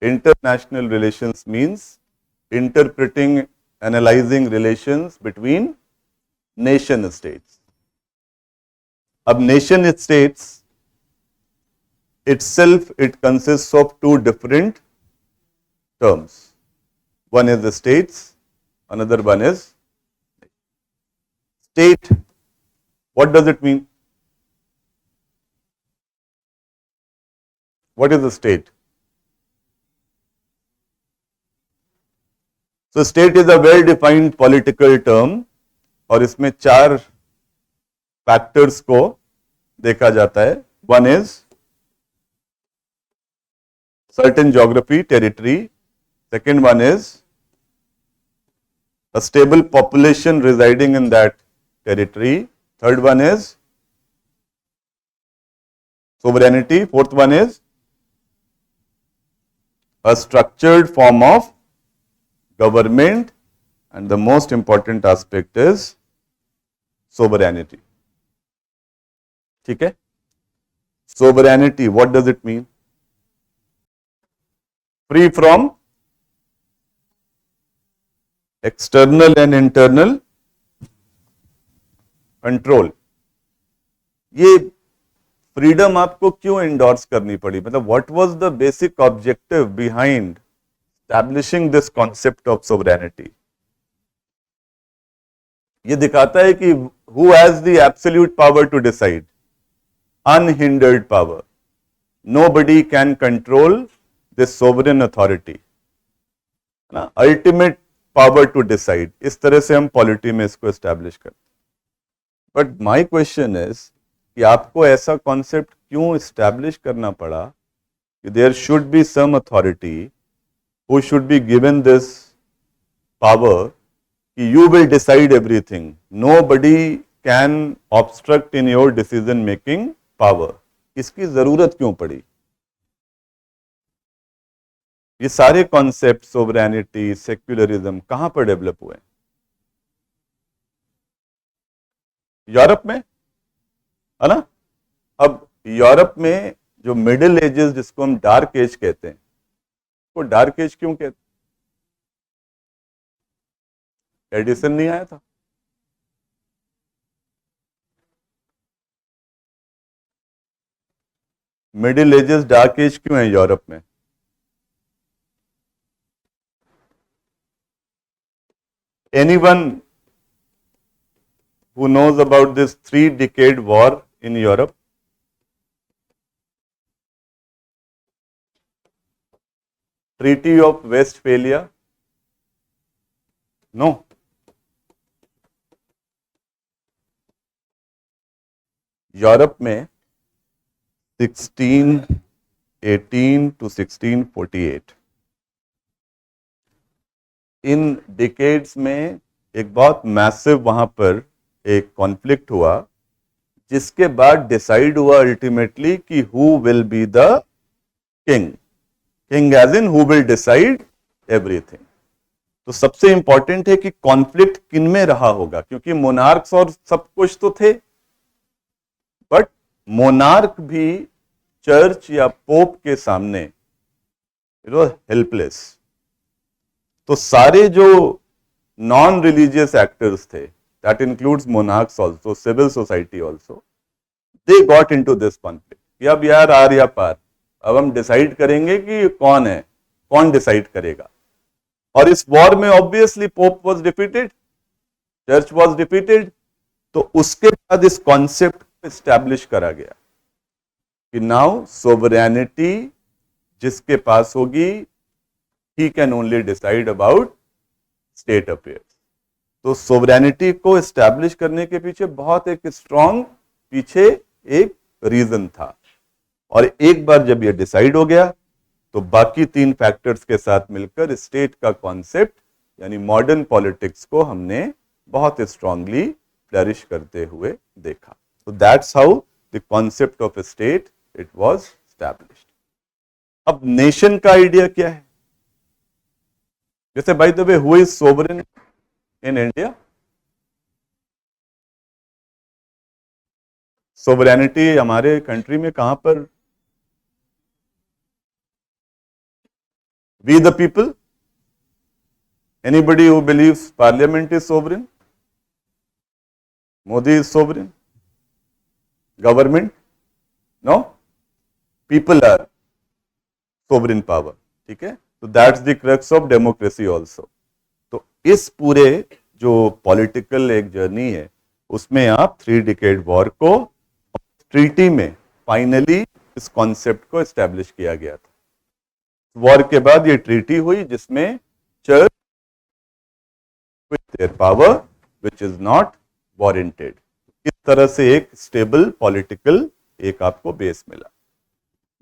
International relations means interpreting, analyzing relations between nation states. अब nation states itself, it consists of two different terms. One is the states, another one is state. What does it mean? What is the state? So state is a well defined political term और इसमें चार factors को देखा जाता है. One is certain geography, territory. Second one is a stable population residing in that territory. Third one is sovereignty. Fourth one is a structured form of government, and the most important aspect is sovereignty. ठीक है? Sovereignty, what does it mean? Free from external and internal control. ये freedom आपको क्यों endorse करनी पड़ी? मतलब what was the basic objective behind establishing this concept of sovereignty? ये दिखाता है कि who has the absolute power to decide, unhindered power. Nobody can control this sovereign authority, ना, अल्टीमेट पावर टू डिसाइड. इस तरह से हम पॉलिटी में इसको एस्टैब्लिश करते हैं. बट माय क्वेश्चन इज कि आपको ऐसा कॉन्सेप्ट क्यों एस्टैब्लिश करना पड़ा कि there should be some authority who should be given this power कि you will decide everything, nobody can obstruct in your decision making power. इसकी जरूरत क्यों पड़ी? ये सारे कॉन्सेप्ट सोवरेनिटी, सेक्युलरिज्म कहां पर डेवलप हुए? यूरोप में, है ना. अब यूरोप में जो मिडिल एजेस, जिसको हम डार्क एज कहते हैं, वो डार्क एज क्यों कहते? एडिसन नहीं आया था. मिडिल एजेस, डार्क एज क्यों है यूरोप में? Anyone who knows about this 3-decade war in Europe? Treaty of Westphalia? No. Europe में 1618 to 1648 इन डिकेड्स में एक बहुत मैसिव वहां पर एक कॉन्फ्लिक्ट हुआ, जिसके बाद डिसाइड हुआ अल्टीमेटली कि who will be the king. King as in who will decide everything. तो सबसे इंपॉर्टेंट है कि कॉन्फ्लिक्ट किन में रहा होगा, क्योंकि मोनार्क्स और सब कुछ तो थे, बट मोनार्क भी चर्च या पोप के सामने हेल्पलेस. तो सारे जो नॉन रिलीजियस एक्टर्स थे, that includes monarchs also, civil society also, they got into this conflict. अब यार आर या पार, अब हम डिसाइड करेंगे कि कौन है, कौन डिसाइड करेगा. और इस वॉर में obviously pope was defeated, church was defeated. तो उसके बाद इस कॉन्सेप्ट को एस्टैब्लिश करा गया कि नाउ सोवरेनिटी जिसके पास होगी, he can only decide about state affairs. तो सोवरेनिटी को एस्टैब्लिश करने के पीछे बहुत एक स्ट्रॉन्ग पीछे एक रीजन था. और एक बार जब ये डिसाइड हो गया तो बाकी तीन फैक्टर्स के साथ मिलकर स्टेट का कॉन्सेप्ट यानी मॉडर्न पॉलिटिक्स को हमने बहुत स्ट्रांगली फ्लरिश करते हुए देखा. तो that's how the concept of state it was established. अब नेशन का आइडिया क्या है? जैसे by the way, who is sovereign in India? Sovereignty हमारे कंट्री में कहां पर We the people? Anybody who believes parliament is sovereign? Modi is sovereign? Government? No? People are sovereign power. ठीक है? So that's the crux of democracy also. तो इस पूरे जो पॉलिटिकल एक जर्नी है उसमें आप 3 डिकेड वॉर को ट्रीटी में फाइनली इस कॉन्सेप्ट को एस्टेब्लिश किया गया था. वॉर के बाद ये ट्रीटी हुई जिसमें church with their power which is not warranted. इस तरह से एक स्टेबल पॉलिटिकल एक आपको बेस मिला.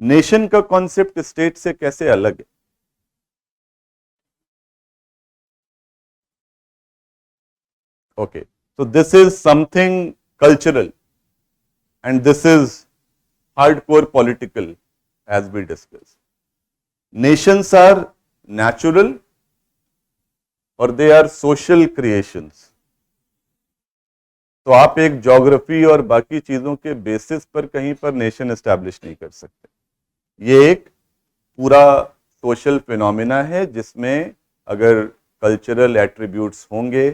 नेशन का कॉन्सेप्ट स्टेट से कैसे अलग है? Okay, so this is something cultural and this is hardcore political as we discussed. Nations are natural or they are social creations. तो आप एक ज्योग्राफी और बाकी चीजों के बेसिस पर कहीं पर नेशन एस्टैब्लिश नहीं कर सकते. ये एक पूरा सोशल फिनोमिना है जिसमें अगर कल्चरल एट्रीब्यूट्स होंगे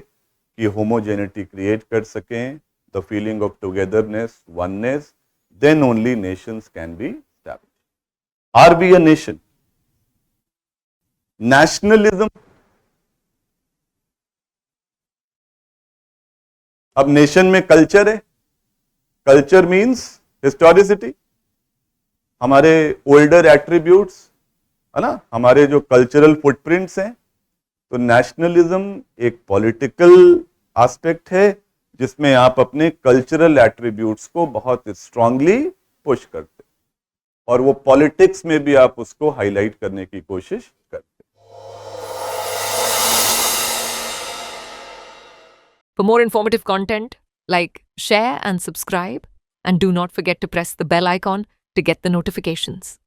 कि होमोजेनिटी क्रिएट कर सकें, the feeling of togetherness, oneness, then only nations can be establish. Are we a nation? Nationalism. अब नेशन में कल्चर है. कल्चर मींस हिस्टोरिसिटी, हमारे ओल्डर एट्रीब्यूट्स है ना, हमारे जो कल्चरल फुटप्रिंट्स हैं. तो नेशनलिज्म एक पॉलिटिकल एस्पेक्ट है जिसमें आप अपने कल्चरल एट्रीब्यूट्स को बहुत स्ट्रांगली पुश करते और वो पॉलिटिक्स में भी आप उसको हाईलाइट करने की कोशिश करते. For more informative content, like, share and subscribe, and do not forget to press the bell icon to get the notifications.